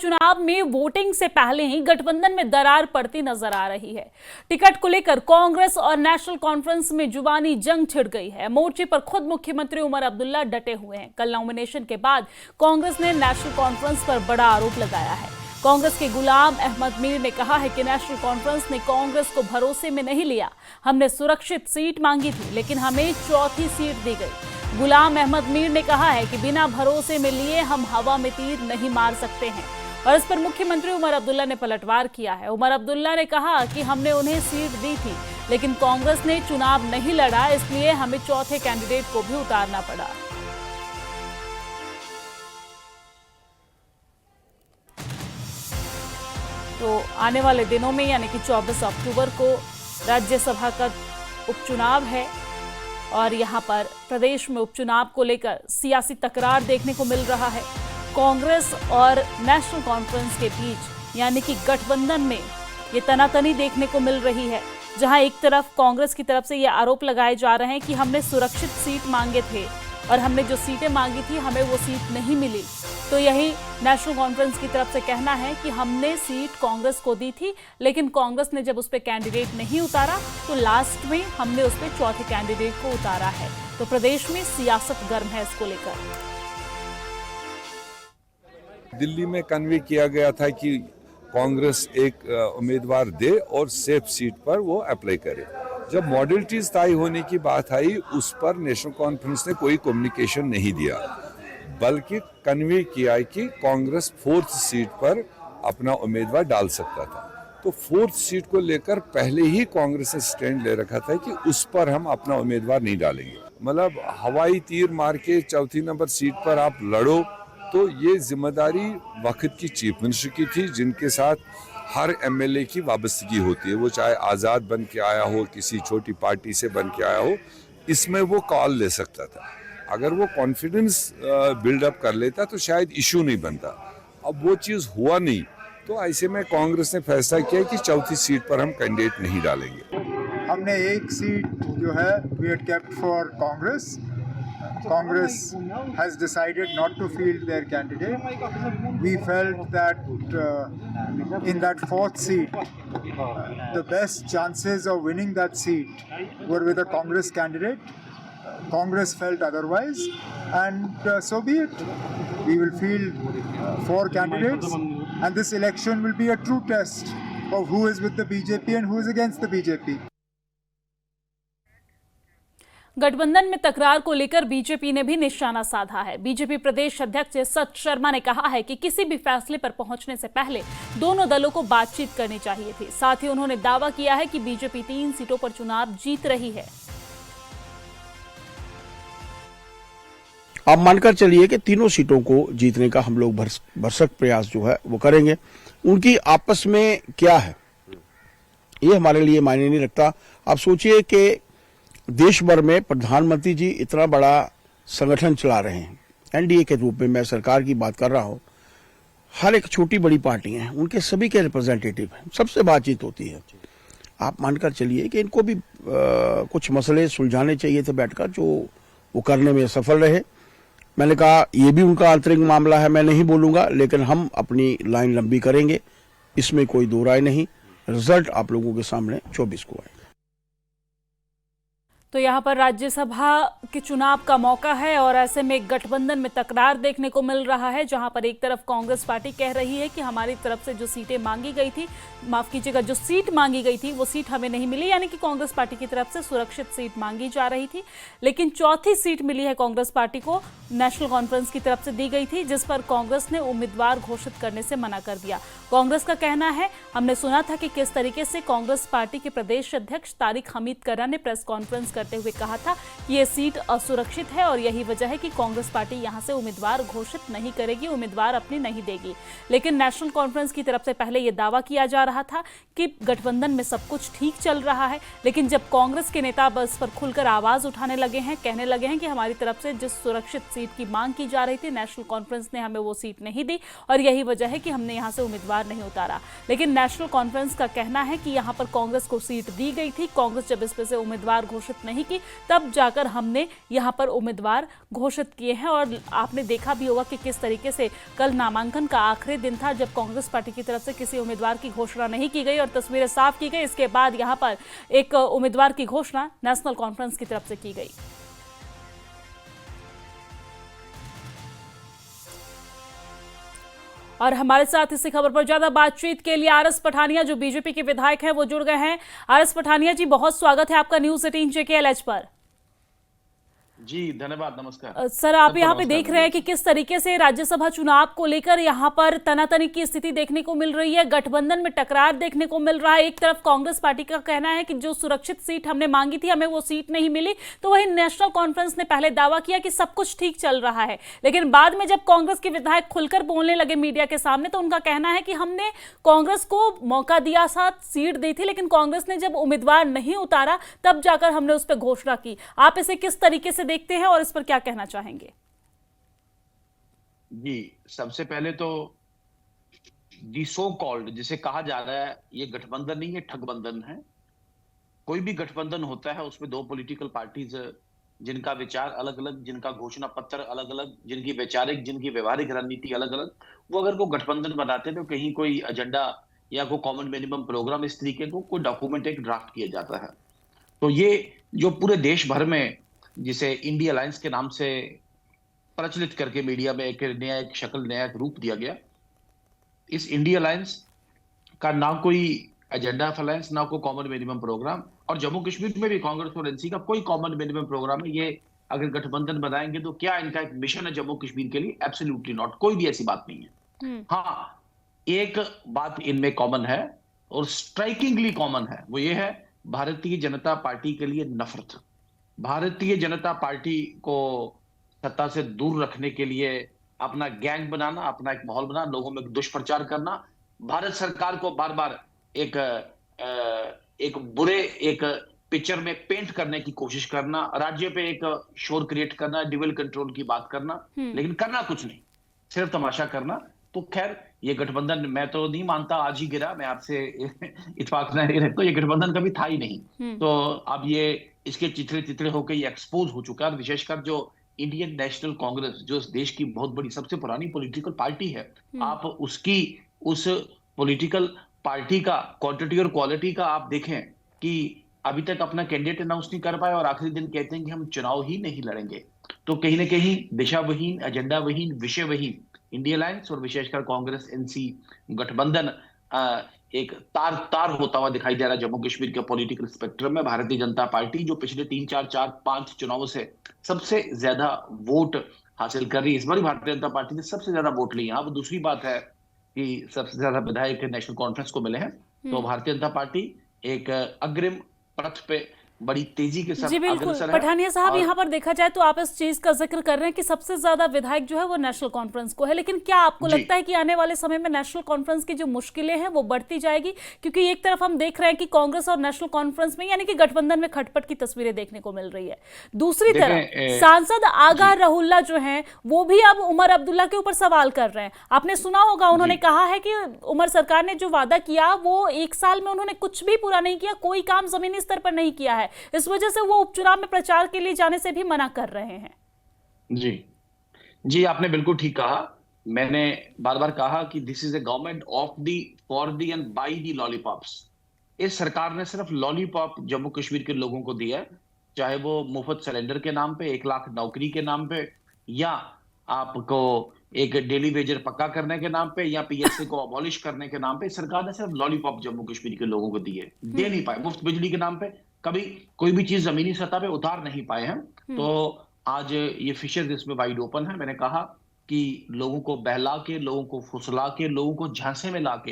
चुनाव में वोटिंग से पहले ही गठबंधन में दरार पड़ती नजर आ रही है। टिकट को लेकर कांग्रेस और नेशनल कॉन्फ्रेंस में जुबानी जंग छिड़ गई है। मोर्चे पर खुद मुख्यमंत्री उमर अब्दुल्ला डटे हुए हैं। कल नॉमिनेशन के बाद कांग्रेस ने नेशनल कॉन्फ्रेंस पर बड़ा आरोप लगाया है। कांग्रेस के गुलाम अहमद मीर ने कहा है कि नेशनल कॉन्फ्रेंस ने कांग्रेस को भरोसे में नहीं लिया। हमने सुरक्षित सीट मांगी थी, लेकिन हमें चौथी सीट दी गई। गुलाम अहमद मीर ने कहा है कि बिना भरोसे में लिए हम हवा में तीर नहीं मार सकते हैं, और इस पर मुख्यमंत्री उमर अब्दुल्ला ने पलटवार किया है। उमर अब्दुल्ला ने कहा कि हमने उन्हें सीट दी थी, लेकिन कांग्रेस ने चुनाव नहीं लड़ा, इसलिए हमें चौथे कैंडिडेट को भी उतारना पड़ा। तो आने वाले दिनों में यानी कि 24 अक्टूबर को राज्यसभा का उपचुनाव है, और यहां पर प्रदेश में उपचुनाव को लेकर सियासी तकरार देखने को मिल रहा है। कांग्रेस और नेशनल कॉन्फ्रेंस के बीच यानी कि गठबंधन में ये तनातनी देखने को मिल रही है, जहां एक तरफ कांग्रेस की तरफ से ये आरोप लगाए जा रहे हैं कि हमने सुरक्षित सीट मांगे थे और हमने जो सीटें मांगी थी हमें वो सीट नहीं मिली। तो यही नेशनल कॉन्फ्रेंस की तरफ से कहना है कि हमने सीट कांग्रेस को दी थी, लेकिन कांग्रेस ने जब उस पर कैंडिडेट नहीं उतारा तो लास्ट में हमने उस पर चौथे कैंडिडेट को उतारा है। तो प्रदेश में सियासत गर्म है इसको लेकर। दिल्ली में कन्वे किया गया था कि कांग्रेस एक उम्मीदवार दे और सेफ सीट पर वो अप्लाई करे। जब मॉडलिटीज तय होने की बात आई, उस पर नेशनल कॉन्फ्रेंस ने कोई कम्युनिकेशन नहीं दिया, बल्कि कन्वे किया कि कांग्रेस 4th सीट पर अपना उम्मीदवार डाल सकता था। तो 4th सीट को लेकर पहले ही कांग्रेस ने स्टैंड ले रखा था कि उस पर हम अपना उम्मीदवार नहीं डालेंगे। मतलब हवाई तीर मार के चौथी नंबर सीट पर आप लड़ो, तो ये जिम्मेदारी वक्त की चीफ मिनिस्टर की थी, जिनके साथ हर एमएलए की वाबस्तगी होती है। वो चाहे आज़ाद बन के आया हो, किसी छोटी पार्टी से बन के आया हो, इसमें वो कॉल ले सकता था। अगर वो कॉन्फिडेंस बिल्डअप कर लेता तो शायद इशू नहीं बनता। अब वो चीज़ हुआ नहीं, तो ऐसे में कांग्रेस ने फैसला किया कि चौथी सीट पर हम कैंडिडेट नहीं डालेंगे। हमने एक सीट जो है we had kept for Congress. Congress has decided not to field their candidate. We felt that in that 4th seat, the best chances of winning that seat were with a Congress candidate. Congress felt otherwise, and so be it. We will field 4 candidates, and this election will be a true test of who is with the BJP and who is against the BJP. गठबंधन में तकरार को लेकर BJP ने भी निशाना साधा है। बीजेपी प्रदेश अध्यक्ष सत शर्मा ने कहा है कि किसी भी फैसले पर पहुंचने से पहले दोनों दलों को बातचीत करनी चाहिए थी। साथ ही उन्होंने दावा किया है कि बीजेपी 3 सीटों पर चुनाव जीत रही है। आप मानकर चलिए कि तीनों सीटों को जीतने का हम लोग भरसक प्रयास जो है वो करेंगे। उनकी आपस में क्या है ये हमारे लिए मायने नहीं रखता। आप सोचिए कि देश भर में प्रधानमंत्री जी इतना बड़ा संगठन चला रहे हैं, एनडीए के रूप में, मैं सरकार की बात कर रहा हूं। हर एक छोटी बड़ी पार्टी हैं, उनके सभी के रिप्रेजेंटेटिव हैं, सबसे बातचीत होती है। आप मानकर चलिए कि इनको भी कुछ मसले सुलझाने चाहिए थे बैठकर, जो वो करने में सफल रहे। मैंने कहा ये भी उनका आंतरिक मामला है, मैं नहीं बोलूंगा, लेकिन हम अपनी लाइन लंबी करेंगे, इसमें कोई दो राय नहीं। रिजल्ट आप लोगों के सामने 24 को आएगा। तो यहाँ पर राज्यसभा के चुनाव का मौका है, और ऐसे में गठबंधन में तकरार देखने को मिल रहा है, जहाँ पर एक तरफ कांग्रेस पार्टी कह रही है कि हमारी तरफ से जो सीटें मांगी गई थी, माफ कीजिएगा, जो सीट मांगी गई थी वो सीट हमें नहीं मिली, यानी कि कांग्रेस पार्टी की तरफ से सुरक्षित सीट मांगी जा रही थी, लेकिन चौथी सीट मिली है कांग्रेस पार्टी को, नेशनल कॉन्फ्रेंस की तरफ से दी गई थी, जिस पर कांग्रेस ने उम्मीदवार घोषित करने से मना कर दिया। कांग्रेस का कहना है, हमने सुना था कि किस तरीके से कांग्रेस पार्टी के प्रदेश अध्यक्ष तारिक हमीद कर्रा ने प्रेस कॉन्फ्रेंस करते हुए कहा था कि ये सीट असुरक्षित है, और यही वजह है कि कांग्रेस पार्टी यहां से उम्मीदवार घोषित नहीं करेगी, उम्मीदवार अपनी नहीं देगी। लेकिन नेशनल कॉन्फ्रेंस की तरफ से पहले यह दावा किया जा रहा था कि गठबंधन में सब कुछ ठीक चल रहा है, लेकिन जब कांग्रेस के नेता बस पर खुलकर आवाज उठाने लगे हैं, कहने लगे हैं कि हमारी तरफ से जिस सुरक्षित सीट की मांग की जा रही थी, नेशनल कॉन्फ्रेंस ने हमें वो सीट नहीं दी, और यही वजह है कि हमने यहां से उम्मीदवार नहीं उतारा। लेकिन नेशनल कॉन्फ्रेंस का कहना है कि यहां पर कांग्रेस को सीट दी गई थी, कांग्रेस जब इस पे से उम्मीदवार घोषित नहीं की, तब जाकर हमने यहाँ पर उम्मीदवार घोषित किए हैं। और आपने देखा भी होगा कि किस तरीके से कल नामांकन का आखिरी दिन था, जब कांग्रेस पार्टी की तरफ से किसी उम्मीदवार की घोषणा नहीं की गई और तस्वीरें साफ की गई। इसके बाद यहाँ पर एक उम्मीदवार की घोषणा नेशनल कॉन्फ्रेंस की तरफ से की गई। और हमारे साथ इसी खबर पर ज्यादा बातचीत के लिए आरएस पठानिया, जो बीजेपी के विधायक हैं, वो जुड़ गए हैं। आरएस पठानिया जी, बहुत स्वागत है आपका न्यूज 18 JKLH पर। जी धन्यवाद, नमस्कार सर, आप यहाँ पे देख रहे हैं कि किस तरीके से राज्यसभा चुनाव को लेकर यहाँ पर तनातनी की स्थिति देखने को मिल रही है, गठबंधन में टकरार देखने को मिल रहा है। एक तरफ कांग्रेस पार्टी का कहना है कि जो सुरक्षित सीट हमने मांगी थी, हमें वो सीट नहीं मिली, तो वही नेशनल कॉन्फ्रेंस ने पहले दावा किया कि सब कुछ ठीक चल रहा है, लेकिन बाद में जब कांग्रेस के विधायक खुलकर बोलने लगे मीडिया के सामने, तो उनका कहना है कि हमने कांग्रेस को मौका दिया, साथ सीट दी थी, लेकिन कांग्रेस ने जब उम्मीदवार नहीं उतारा तब जाकर हमने उस पर घोषणा की। आप इसे किस तरीके से देखते हैं और इस पर क्या कहना चाहेंगे? जी, सबसे पहले तो दी सो कॉल्ड, जिसे कहा जा रहा है, ये गठबंधन नहीं है, ठगबंधन है। कोई भी गठबंधन होता है उसमें दो पॉलिटिकल पार्टीज, जिनका विचार अलग अलग, जिनका घोषणा पत्र अलग अलग, जिनकी वैचारिक, जिनकी व्यवहारिक रणनीति अलग अलग, वो अगर को गठबंधन बनाते हैं तो कहीं कोई एजेंडा या कोई कॉमन मिनिमम प्रोग्राम, इस तरीके को कोई डॉक्यूमेंट एक ड्राफ्ट किया जाता है। तो ये जो पूरे देश भर में, जिसे इंडिया अलायंस के नाम से प्रचलित करके मीडिया में एक नया, एक शक्ल, नया एक रूप दिया गया, इस इंडिया अलायंस का ना कोई एजेंडा ऑफ अलायंस, ना कोई कॉमन मिनिमम प्रोग्राम, और जम्मू कश्मीर में भी कांग्रेस और एनसी का कोई कॉमन मिनिमम प्रोग्राम है। ये अगर गठबंधन बनाएंगे तो क्या इनका एक मिशन है जम्मू कश्मीर के लिए? एब्सोल्युटली नॉट, कोई भी ऐसी बात नहीं है। हाँ, एक बात इनमें कॉमन है और स्ट्राइकिंगली कॉमन है, वो ये है भारतीय जनता पार्टी के लिए नफरत। भारतीय जनता पार्टी को सत्ता से दूर रखने के लिए अपना गैंग बनाना, अपना एक माहौल बनाना, लोगों में दुष्प्रचार करना, भारत सरकार को बार बार एक बुरे एक पिक्चर में पेंट करने की कोशिश करना, राज्य पे एक शोर क्रिएट करना, डिविल कंट्रोल की बात करना, लेकिन करना कुछ नहीं, सिर्फ तमाशा करना। तो खैर, ये गठबंधन मैं तो नहीं मानता आज ही गिरा, मैं आपसे इत्तेफाक नहीं रखता, ये गठबंधन कभी था ही नहीं। तो अब ये इसके चिथड़े चिथड़े होकर ये एक्सपोज हो चुका है। विशेषकर जो इंडियन नेशनल कांग्रेस, जो इस देश की बहुत बड़ी सबसे पुरानी पॉलिटिकल पार्टी है, आप उसकी उस पॉलिटिकल पार्टी का क्वांटिटी और क्वालिटी का आप देखें कि अभी तक अपना कैंडिडेट अनाउंस नहीं कर पाए और आखिरी दिन कहते हैं कि हम चुनाव ही नहीं लड़ेंगे। तो कहीं ना कहीं दिशाविहीन, एजेंडा विहीन, विषय विहीन इंडिया अलायंस और विशेषकर कांग्रेस एनसी गठबंधन एक तार होता हुआ दिखाई दे रहा है जम्मू कश्मीर के पॉलिटिकल स्पेक्ट्रम में। भारतीय जनता पार्टी जो पिछले 3-4-5 चुनावों से सबसे ज्यादा वोट हासिल कर रही है, इस बार भारतीय जनता पार्टी ने सबसे ज्यादा वोट लिए। हाँ, वो दूसरी बात है कि सबसे ज्यादा विधायक नेशनल कॉन्फ्रेंस को मिले हैं। तो भारतीय जनता पार्टी एक अग्रिम पथ पे बड़ी तेजी के साथ जी बिल्कुल। पठानिया साहब, यहाँ पर देखा जाए तो आप इस चीज का जिक्र कर रहे हैं कि सबसे ज्यादा विधायक जो है वो नेशनल कॉन्फ्रेंस को है, लेकिन क्या आपको लगता है कि आने वाले समय में नेशनल कॉन्फ्रेंस की जो मुश्किलें हैं वो बढ़ती जाएगी? क्योंकि एक तरफ हम देख रहे हैं कि कांग्रेस और नेशनल कॉन्फ्रेंस में, यानी कि गठबंधन में, खटपट की तस्वीरें देखने को मिल रही है। दूसरी तरफ सांसद आगा रहुल्ला जो है वो भी अब उमर अब्दुल्ला के ऊपर सवाल कर रहे हैं। आपने सुना होगा, उन्होंने कहा है कि उमर सरकार ने जो वादा किया वो 1 साल में उन्होंने कुछ भी पूरा नहीं किया, कोई काम जमीनी स्तर पर नहीं किया है, इस वजह से वो उपचुनाव में प्रचार के लिए जाने से भी मना कर रहे हैं। जी, आपने बिल्कुल ठीक कहा। मैंने बार बार कहा कि this is a government of the, for the and by the lollipops. इस सरकार ने सिर्फ लॉलीपॉप जम्मू कश्मीर के लोगों को दिया है, चाहे वो मुफ्त सिलेंडर के नाम पे, 1 लाख नौकरी के नाम पे, या आपको एक डेली वेजर पक्का करने के नाम पे, या पीएससी को अबॉलिश करने के नाम पे। सरकार ने सिर्फ लॉलीपॉप जम्मू कश्मीर के लोगों को दिए, दे नहीं पाए। मुफ्त बिजली के नाम पे कभी कोई भी चीज जमीनी सतह पे उतार नहीं पाए हैं। तो आज ये फिशर इसमें वाइड ओपन है। मैंने कहा कि लोगों को बहला के, लोगों को फुसला के, लोगों को झांसे में लाके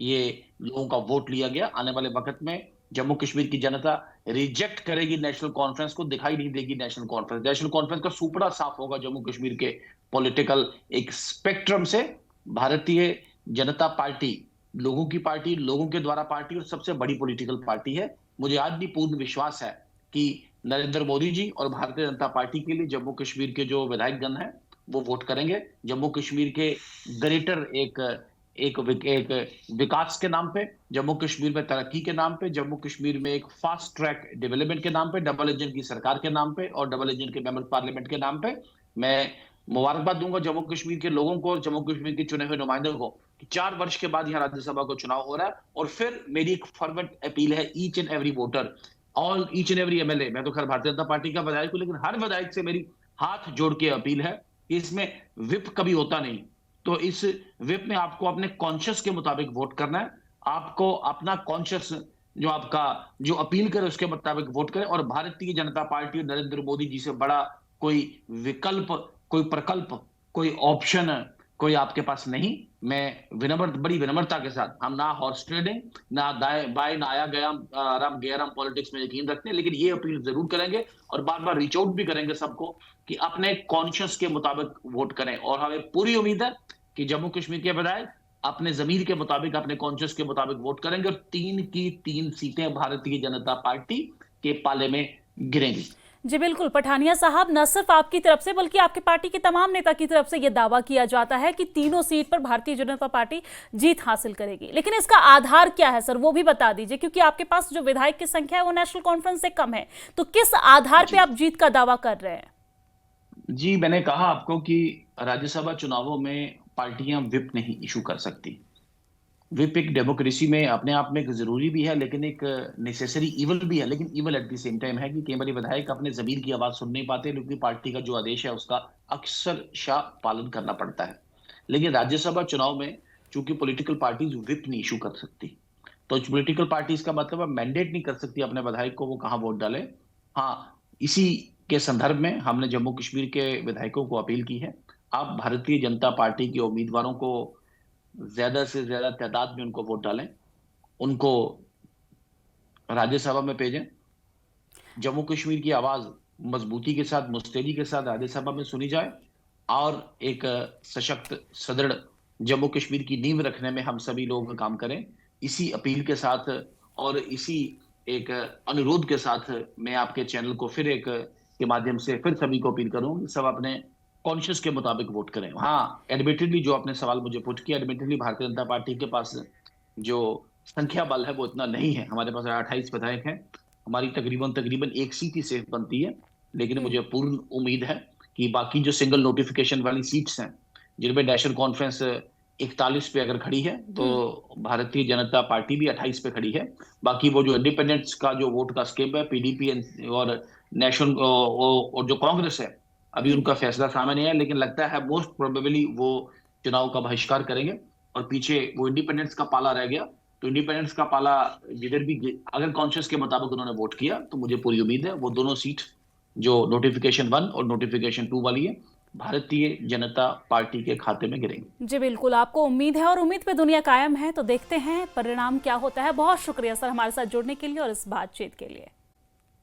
ये लोगों का वोट लिया गया। आने वाले वक्त में जम्मू कश्मीर की जनता रिजेक्ट करेगी नेशनल कॉन्फ्रेंस को, दिखाई नहीं देगी नेशनल कॉन्फ्रेंस। नेशनल कॉन्फ्रेंस का सुपड़ा साफ होगा जम्मू कश्मीर के पॉलिटिकल एक स्पेक्ट्रम से। भारतीय जनता पार्टी लोगों की पार्टी, लोगों के द्वारा पार्टी, और सबसे बड़ी पॉलिटिकल पार्टी है। मुझे आज भी पूर्ण विश्वास है कि नरेंद्र मोदी जी और भारतीय जनता पार्टी के लिए जम्मू कश्मीर के जो विधायकगण हैं वो वोट करेंगे। जम्मू कश्मीर के ग्रेटर एक एक विकास के नाम पे, जम्मू कश्मीर में तरक्की के नाम पे, जम्मू कश्मीर में एक फास्ट ट्रैक डेवलपमेंट के नाम पे, डबल इंजन की सरकार के नाम पे और डबल इंजन के मेंबर पार्लियामेंट के नाम पे मैं मुबारकबाद दूंगा जम्मू कश्मीर के लोगों को और जम्मू कश्मीर के चुने हुए नुमाइंदों को कि 4 वर्ष के बाद यहाँ राज्यसभा को चुनाव हो रहा है। और फिर मेरी एक फर्वेंट अपील है each and every voter, all each and every MLA, मैं तो खैर भारतीय जनता पार्टी का विधायक हूं, लेकिन हर विधायक से मेरी हाथ जोड़ के अपील है कि इसमें विप कभी होता नहीं, तो इस विप में आपको अपने कॉन्शियस के मुताबिक वोट करना है। आपको अपना कॉन्शियस जो आपका जो अपील करे उसके मुताबिक वोट करें, और भारतीय जनता पार्टी और नरेंद्र मोदी जी से बड़ा कोई विकल्प, कोई प्रकल्प, कोई ऑप्शन कोई आपके पास नहीं। मैं बड़ी विनम्रता के साथ, हम ना हॉर्स ट्रेडिंग, ना दाएं बाएं, ना आया गया राम गया राम पॉलिटिक्स में यकीन रखते हैं, लेकिन ये अपील जरूर करेंगे और बार बार रीच आउट भी करेंगे सबको कि अपने कॉन्शियस के मुताबिक वोट करें। और हमें पूरी उम्मीद है कि जम्मू कश्मीर के विधायक अपने जमीर के मुताबिक, अपने कॉन्शियस के मुताबिक वोट करेंगे और 3 की 3 सीटें भारतीय जनता पार्टी के पाले में गिरेंगी। जी बिल्कुल पठानिया साहब, न सिर्फ आपकी तरफ से बल्कि आपकी पार्टी के तमाम नेता की तरफ से यह दावा किया जाता है कि तीनों सीट पर भारतीय जनता पार्टी जीत हासिल करेगी, लेकिन इसका आधार क्या है सर, वो भी बता दीजिए, क्योंकि आपके पास जो विधायक की संख्या है वो नेशनल कॉन्फ्रेंस से कम है, तो किस आधार पे आप जीत का दावा कर रहे हैं? जी, मैंने कहा आपको कि राज्यसभा चुनावों में पार्टियां विप नहीं इशू कर सकती। विप एक डेमोक्रेसी में अपने आप में एक जरूरी भी है, लेकिन एक नेसेसरी इवल भी है, लेकिन evil at the same time है कि कई बार विधायक अपने जमीर की आवाज सुन नहीं पाते, क्योंकि पार्टी का जो आदेश है उसका अक्सर पालन करना पड़ता है। लेकिन राज्यसभा चुनाव में चूंकि पॉलिटिकल पार्टीज विप नहीं इशू कर सकती, तो पॉलिटिकल पार्टीज का मतलब है मैंडेट नहीं कर सकती अपने विधायक को वो कहाँ वोट डाले। हाँ, इसी के संदर्भ में हमने जम्मू कश्मीर के विधायकों को अपील की है, आप भारतीय जनता पार्टी के उम्मीदवारों को ज्यादा से ज्यादा तादाद में उनको वोट डालें, उनको राज्यसभा में भेजें। जम्मू कश्मीर की आवाज मजबूती के साथ, मुस्तैदी के साथ राज्यसभा में सुनी जाए और एक सशक्त, सुदृढ़ जम्मू कश्मीर की नींव रखने में हम सभी लोग काम करें। इसी अपील के साथ और इसी एक अनुरोध के साथ मैं आपके चैनल को फिर एक के माध्यम से फिर सभी को अपील करूं कि सब अपने कॉन्शियस के मुताबिक वोट करें। हाँ, एडमिटेडली जो आपने सवाल मुझे पुट किया, एडमिटेडली भारतीय जनता पार्टी के पास जो संख्या बल है वो इतना नहीं है। हमारे पास 28 विधायक हैं, हमारी तकरीबन एक सीट ही सेफ बनती है, लेकिन मुझे पूर्ण उम्मीद है कि बाकी जो सिंगल नोटिफिकेशन वाली सीट्स हैं जिनमें नेशनल कॉन्फ्रेंस 41 पे अगर खड़ी है तो भारतीय जनता पार्टी भी 28 पे खड़ी है। बाकी वो जो इंडिपेंडेंट्स का जो वोट का स्केप है, पीडीपी और नेशनल और जो कांग्रेस है, अभी उनका फैसला सामने नहीं है, लेकिन लगता है मोस्ट प्रोबेबली वो चुनाव का बहिष्कार करेंगे और पीछे वो इंडिपेंडेंस का पाला रह गया। तो इंडिपेंडेंस का पाला जिधर भी, अगर कॉन्शियस के मुताबिक उन्होंने वोट किया तो मुझे पूरी उम्मीद है वो दोनों सीट जो नोटिफिकेशन 1 और नोटिफिकेशन 2 वाली है भारतीय जनता पार्टी के खाते में गिरेंगे। जी बिल्कुल, आपको उम्मीद है और उम्मीद पे दुनिया कायम है, तो देखते हैं परिणाम क्या होता है। बहुत शुक्रिया सर हमारे साथ जुड़ने के लिए और इस बातचीत के लिए।